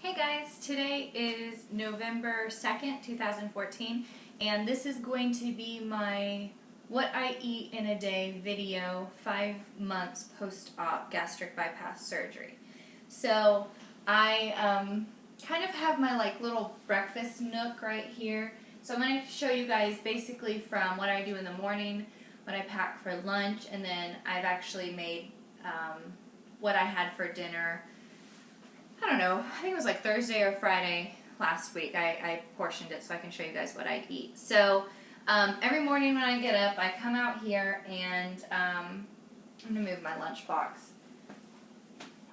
Hey guys, today is November 2nd, 2014, and this is going to be my What I Eat in a Day video 5 months post-op gastric bypass surgery. So I kind of have my little breakfast nook right here. So I'm going to show you guys basically from what I do in the morning, what I pack for lunch, and then I've actually made what I had for dinner. I don't know, I think it was like Thursday or Friday last week. I portioned it so I can show you guys what I eat. So every morning when I get up, I come out here and I'm going to move my lunchbox.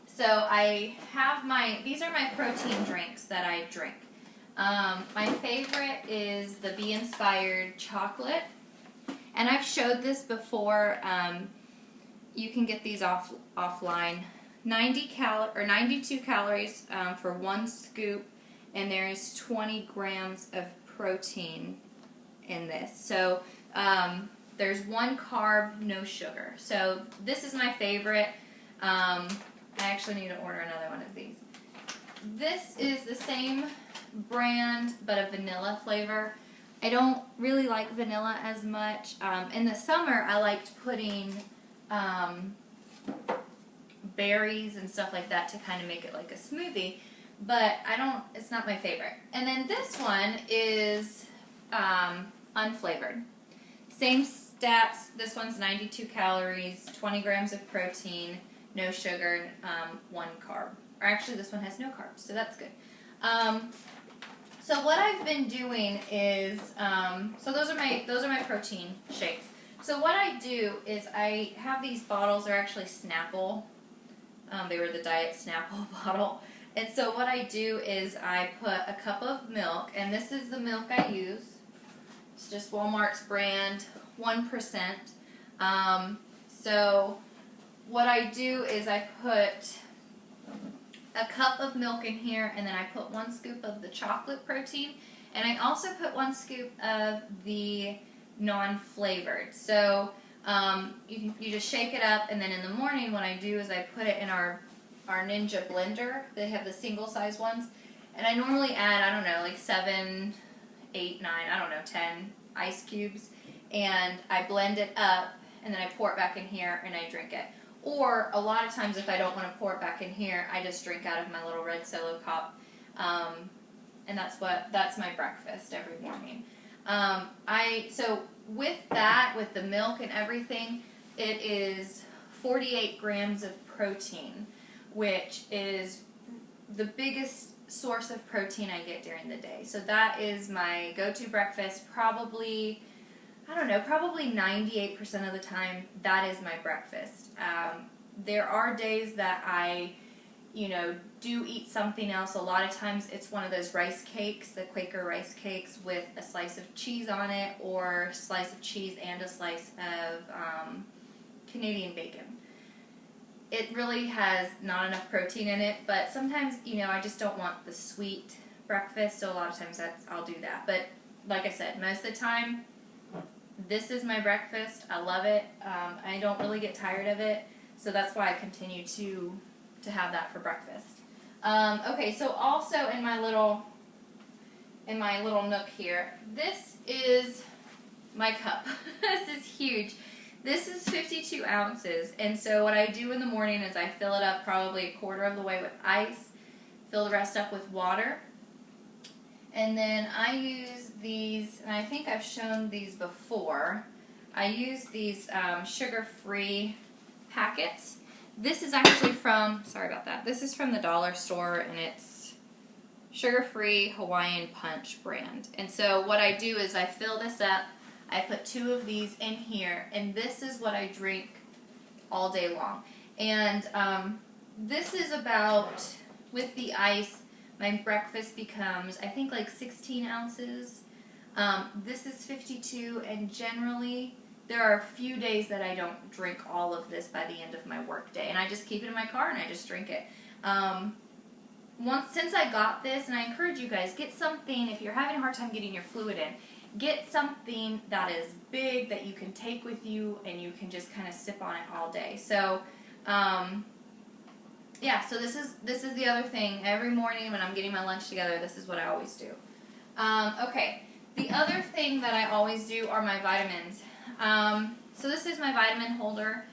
So I have these are my protein drinks that I drink. My favorite is the Bee Inspired chocolate. And I've showed this before. You can get these offline. 92 calories for 1 scoop, and there is 20 grams of protein in this. So there's 1 carb, no sugar. So this is my favorite. I actually need to order another one of these. This is the same brand, but a vanilla flavor. I don't really like vanilla as much. In the summer, I liked putting berries and stuff like that to kind of make it like a smoothie, but it's not my favorite. And then this one is unflavored. Same stats. This one's 92 calories, 20 grams of protein, no sugar, 1 carb. Or actually, this one has no carbs, so that's good. So what I've been doing is, so those are my protein shakes. So what I do is I have these bottles. They're actually Snapple. They were the Diet Snapple bottle. And so what I do is I put a cup of milk, and this is the milk I use. It's just Walmart's brand, 1%. So what I do is I put a cup of milk in here, and then I put 1 scoop of the chocolate protein, and I also put 1 scoop of the non-flavored. So you just shake it up, and then in the morning what I do is I put it in our Ninja blender. They have the single size ones, and I normally add, I don't know, like 7, 8, 9, I don't know, 10 ice cubes, and I blend it up, and then I pour it back in here and I drink it. Or a lot of times if I don't want to pour it back in here, I just drink out of my little red Solo cup, and that's my breakfast every morning. So with that, with the milk and everything, it is 48 grams of protein, which is the biggest source of protein I get during the day. So that is my go-to breakfast. Probably 98% of the time, that is my breakfast. There are days that I do eat something else. A lot of times it's one of those rice cakes, the Quaker rice cakes with a slice of cheese on it, or a slice of cheese and a slice of Canadian bacon. It really has not enough protein in it, but sometimes, I just don't want the sweet breakfast, so a lot of times I'll do that. But like I said, most of the time, this is my breakfast. I love it. I don't really get tired of it, so that's why I continue to have that for breakfast. Okay, so also in my little nook here, this is my cup. This is huge. This is 52 ounces, and so what I do in the morning is I fill it up probably 1/4 of the way with ice, fill the rest up with water, and then I use these, and I think I've shown these before. I use these sugar-free packets. This is actually this is from the dollar store, and it's sugar-free Hawaiian Punch brand. And so what I do is I fill this up, I put 2 of these in here, and this is what I drink all day long. And this is about, with the ice, my breakfast becomes, I think, like 16 ounces. This is 52, and generally there are a few days that I don't drink all of this by the end of my work day, and I just keep it in my car and I just drink it. Since I got this, and I encourage you guys, get something, if you're having a hard time getting your fluid in, get something that is big that you can take with you and you can just kind of sip on it all day. So yeah, so this is the other thing. Every morning when I'm getting my lunch together, this is what I always do. Okay, the other thing that I always do are my vitamins. So this is my vitamin holder.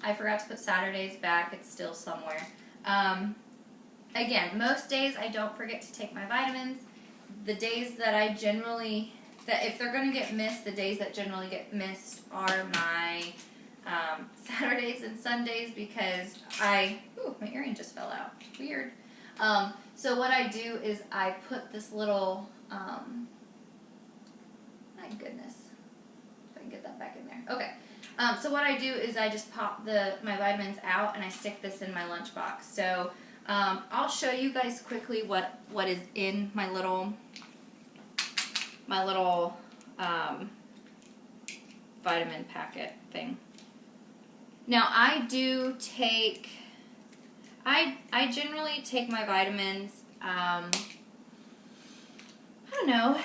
I forgot to put Saturdays back. It's still somewhere. Again, most days I don't forget to take my vitamins. The days that I generally, if they're going to get missed, the days that generally get missed are my Saturdays and Sundays, because my earring just fell out. Weird. So what I do is I put this little, my goodness, if I can get that back in there. Okay. So what I do is I just pop my vitamins out and I stick this in my lunchbox. So I'll show you guys quickly what is in my little vitamin packet thing. Now I generally take my vitamins, I don't know,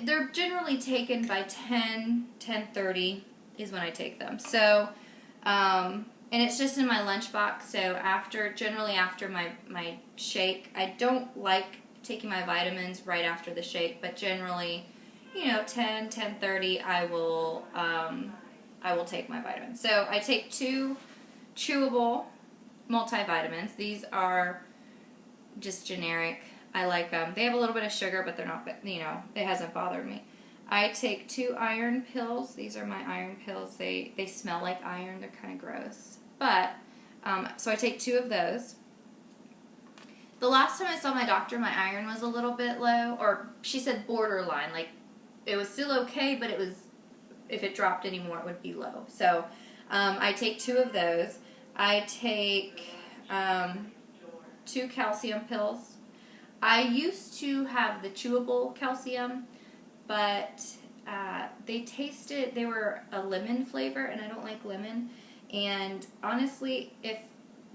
they're generally taken by 10:30 is when I take them. So, and it's just in my lunchbox, so generally after my shake, I don't like taking my vitamins right after the shake, but generally, 10:30, I will take my vitamins. So I take 2 chewable multivitamins. These are just generic. I like them. They have a little bit of sugar, but they're not, it hasn't bothered me. I take 2 iron pills. These are my iron pills. They smell like iron. They're kind of gross. But, so I take 2 of those. The last time I saw my doctor, my iron was a little bit low, or she said borderline. Like, it was still okay, but it was, if it dropped anymore, it would be low. So, I take 2 of those. I take 2 calcium pills. I used to have the chewable calcium, but they were a lemon flavor, and I don't like lemon. And honestly, if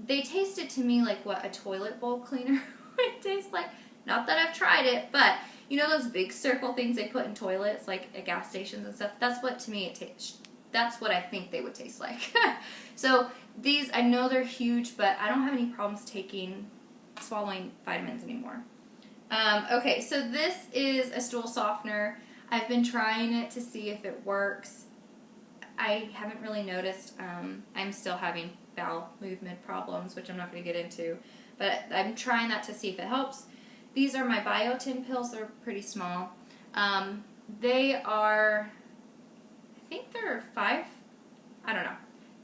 they tasted to me like what a toilet bowl cleaner would taste like. Not that I've tried it, but those big circle things they put in toilets, like at gas stations and stuff. That's what to me that's what I think they would taste like. So these, I know they're huge, but I don't have any problems swallowing vitamins anymore. Okay, so this is a stool softener. I've been trying it to see if it works. I haven't really noticed. I'm still having bowel movement problems, which I'm not going to get into, but I'm trying that to see if it helps. These are my biotin pills. They're pretty small. They are, I think they're 5. I don't know.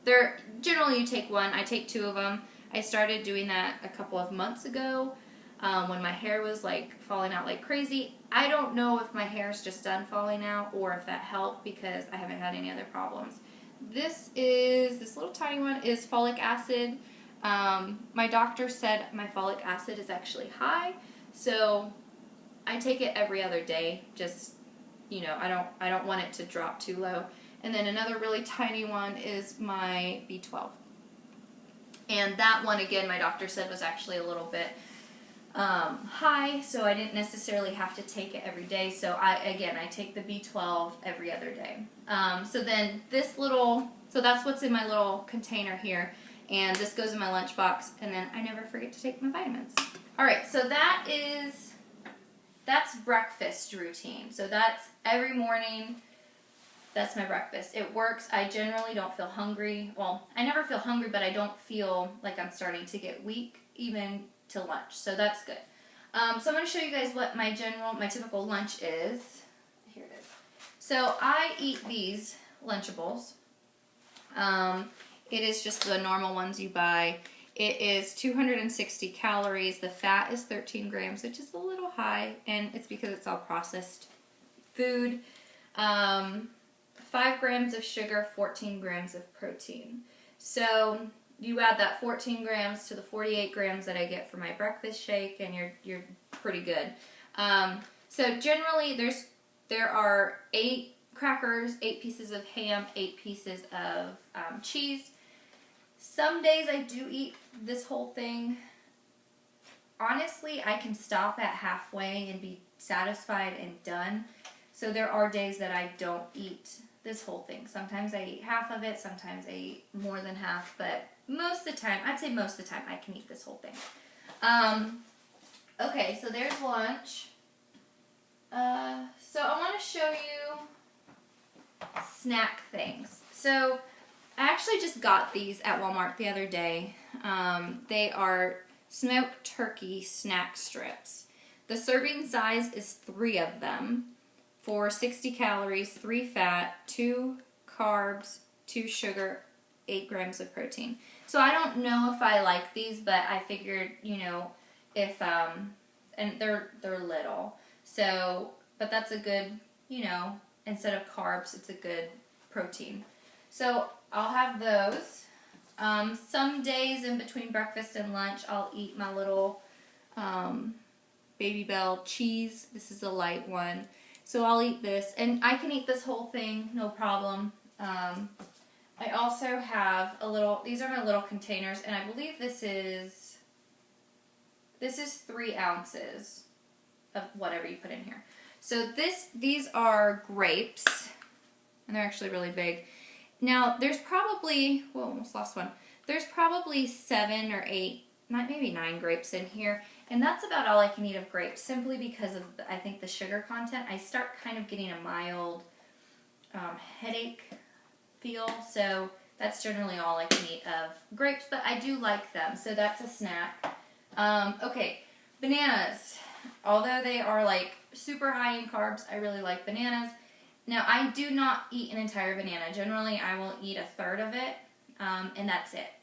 They're generally, you take 1. I take 2 of them. I started doing that a couple of months ago when my hair was falling out like crazy. I don't know if my hair's just done falling out or if that helped, because I haven't had any other problems. This little tiny one is folic acid. My doctor said my folic acid is actually high, so I take it every other day. Just, I don't want it to drop too low. And then another really tiny one is my B12. And that one, again, my doctor said was actually a little bit high, so I didn't necessarily have to take it every day. So I take the B12 every other day. So then so that's what's in my little container here, and this goes in my lunchbox, and then I never forget to take my vitamins. All right, so that's breakfast routine. So that's every morning. That's my breakfast. It works. I generally don't feel hungry. Well, I never feel hungry, but I don't feel like I'm starting to get weak even to lunch. So that's good. So I'm going to show you guys what my typical lunch is. Here it is. So I eat these Lunchables. It is just the normal ones you buy. It is 260 calories. The fat is 13 grams, which is a little high, and it's because it's all processed food. 5 grams of sugar, 14 grams of protein. So you add that 14 grams to the 48 grams that I get for my breakfast shake, and you're pretty good. So generally there are 8 crackers, 8 pieces of ham, 8 pieces of cheese. Some days I do eat this whole thing. Honestly, I can stop at halfway and be satisfied and done. So there are days that I don't eat this whole thing. Sometimes I eat half of it, sometimes I eat more than half, but most of the time, I'd say most of the time I can eat this whole thing. Okay, so there's lunch. So I want to show you snack things. So I actually just got these at Walmart the other day. They are smoked turkey snack strips. The serving size is 3 of them for 60 calories, 3 fat, 2 carbs, 2 sugar, 8 grams of protein. So I don't know if I like these, but I figured, you know, if, and they're little. So, but that's a good, you know, instead of carbs, it's a good protein. So I'll have those. Some days in between breakfast and lunch, I'll eat my little Baby Bell cheese. This is a light one. So I'll eat this, and I can eat this whole thing, no problem. I also have a little, these are my little containers, and I believe this is 3 ounces of whatever you put in here. So these are grapes, and they're actually really big. Now, there's probably, whoa, almost lost one. There's probably 7 or 8, maybe 9 grapes in here, and that's about all I can eat of grapes, simply because of, I think, the sugar content. I start kind of getting a mild headache feel, so that's generally all I can eat of grapes, but I do like them, so that's a snack. Okay, bananas. Although they are like super high in carbs, I really like bananas. Now, I do not eat an entire banana. Generally, I will eat 1/3 of it, and that's it.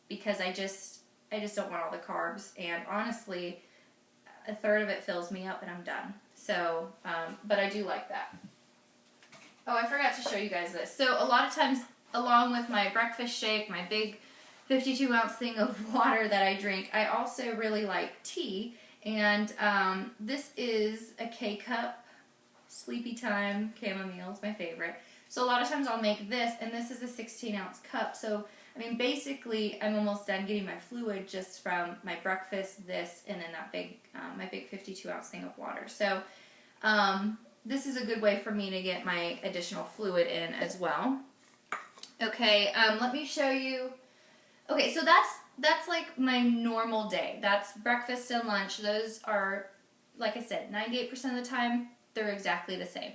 Because I just don't want all the carbs, and honestly, 1/3 of it fills me up and I'm done. So, but I do like that. Oh, I forgot to show you guys this. So a lot of times, along with my breakfast shake, my big 52-ounce thing of water that I drink, I also really like tea, and this is a K-cup sleepy time chamomile. It's my favorite. So a lot of times I'll make this, and this is a 16-ounce cup. So, I mean, basically, I'm almost done getting my fluid just from my breakfast, this, and then that big, my big 52-ounce thing of water. So, this is a good way for me to get my additional fluid in as well. Okay, let me show you. Okay, so that's like my normal day. That's breakfast and lunch. Those are, like I said, 98% of the time, they're exactly the same.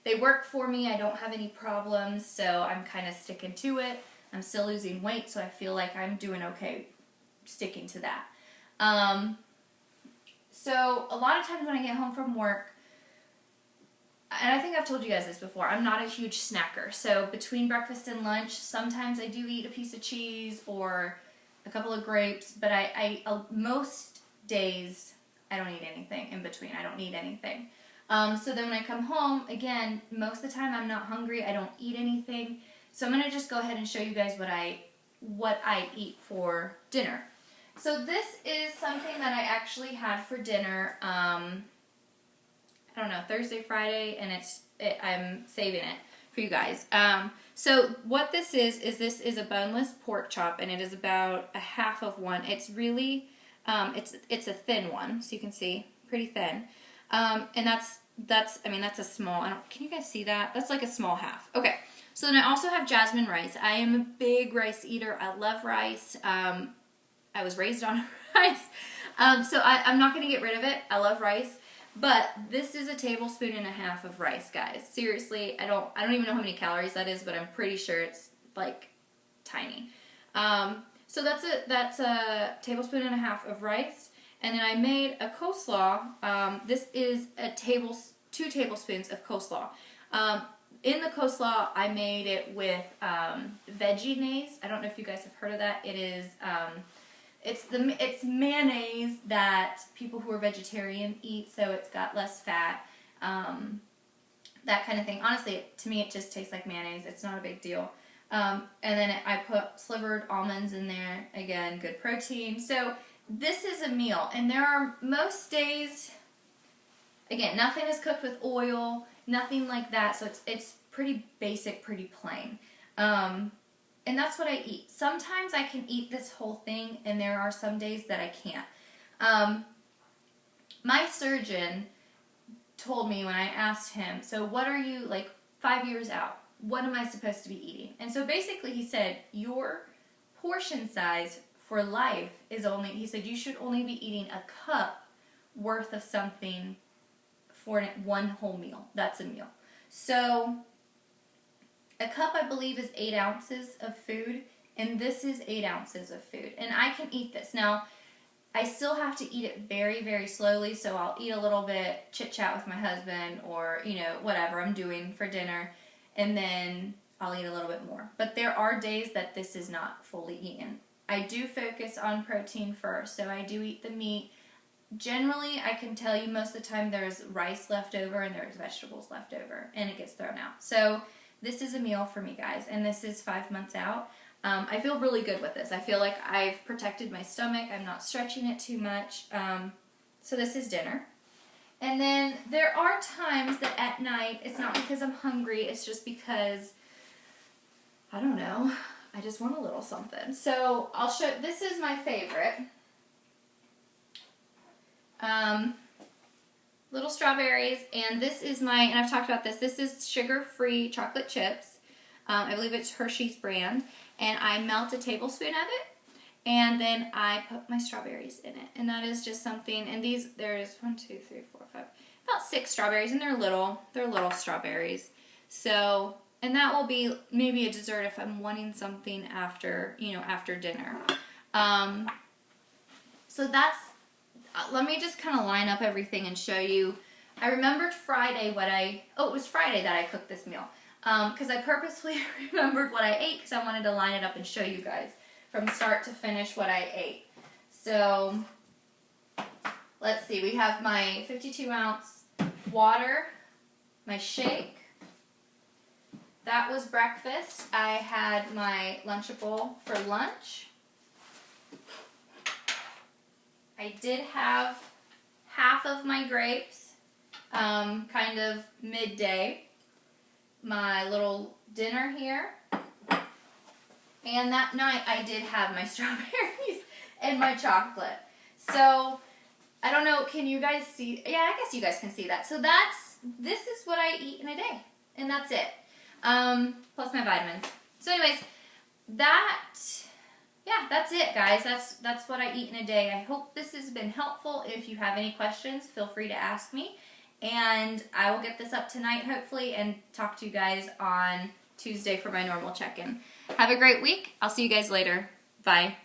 They work for me. I don't have any problems, so I'm kind of sticking to it. I'm still losing weight, so I feel like I'm doing okay sticking to that. So a lot of times when I get home from work, and I think I've told you guys this before, I'm not a huge snacker. So between breakfast and lunch, sometimes I do eat a piece of cheese or a couple of grapes, but most days I don't eat anything in between. I don't need anything. So then when I come home, again, most of the time I'm not hungry. I don't eat anything. So I'm going to just go ahead and show you guys what I eat for dinner. So this is something that I actually had for dinner, I don't know, Thursday, Friday, and I'm saving it for you guys. So what this is this is a boneless pork chop, and it is about 1/2 of one. It's really, it's a thin one, so you can see, pretty thin. And that's a small, can you guys see that? That's like a small half. Okay, so then I also have jasmine rice. I am a big rice eater. I love rice. I was raised on rice. So I'm not going to get rid of it. I love rice. But this is 1.5 tablespoons of rice, guys. Seriously, I don't even know how many calories that is, but I'm pretty sure it's like tiny. So that's a 1.5 tablespoons of rice, and then I made a coleslaw. This is 2 tablespoons of coleslaw. In the coleslaw, I made it with veggie-nays. I don't know if you guys have heard of that. It is it's mayonnaise that people who are vegetarian eat, so it's got less fat, that kind of thing. Honestly, to me, it just tastes like mayonnaise. It's not a big deal. And then I put slivered almonds in there. Again, good protein. So this is a meal, and there are most days, again, nothing is cooked with oil, nothing like that, so it's pretty basic, pretty plain. And that's what I eat. Sometimes I can eat this whole thing, and there are some days that I can't. My surgeon told me when I asked him, so what are you, like 5 years out, what am I supposed to be eating? And so basically he said, your portion size for life is only, he said, you should only be eating a cup worth of something for one whole meal. That's a meal. So a cup, I believe, is 8 ounces of food, and this is 8 ounces of food. And I can eat this. Now, I still have to eat it very, very slowly, so I'll eat a little bit, chit-chat with my husband, or, you know, whatever I'm doing for dinner, and then I'll eat a little bit more. But there are days that this is not fully eaten. I do focus on protein first, so I do eat the meat. Generally, I can tell you most of the time there's rice left over and there's vegetables left over, and it gets thrown out. So this is a meal for me, guys, and this is 5 months out. I feel really good with this. I feel like I've protected my stomach. I'm not stretching it too much. So this is dinner. And then there are times that at night, it's not because I'm hungry, it's just because, I don't know, I just want a little something. So I'll show, this is my favorite. Little strawberries, and this is my, and I've talked about this is sugar-free chocolate chips. I believe it's Hershey's brand, and I melt a tablespoon of it, and then I put my strawberries in it, and that is just something, and these, there's 1, 2, 3, 4, 5, about 6 strawberries, and they're little strawberries. So, and that will be maybe a dessert if I'm wanting something after, you know, after dinner. So that's, let me just kind of line up everything and show you. I remembered Friday what it was Friday that I cooked this meal. Because I purposely remembered what I ate because I wanted to line it up and show you guys from start to finish what I ate. So, let's see. We have my 52-ounce water, my shake. That was breakfast. I had my Lunchable for lunch. I did have half of my grapes, kind of midday. My little dinner here. And that night I did have my strawberries and my chocolate. So, I don't know, can you guys see? Yeah, I guess you guys can see that. So this is what I eat in a day. And that's it. Plus my vitamins. So anyways, that's it, guys. That's what I eat in a day. I hope this has been helpful. If you have any questions, feel free to ask me. And I will get this up tonight, hopefully, and talk to you guys on Tuesday for my normal check-in. Have a great week. I'll see you guys later. Bye.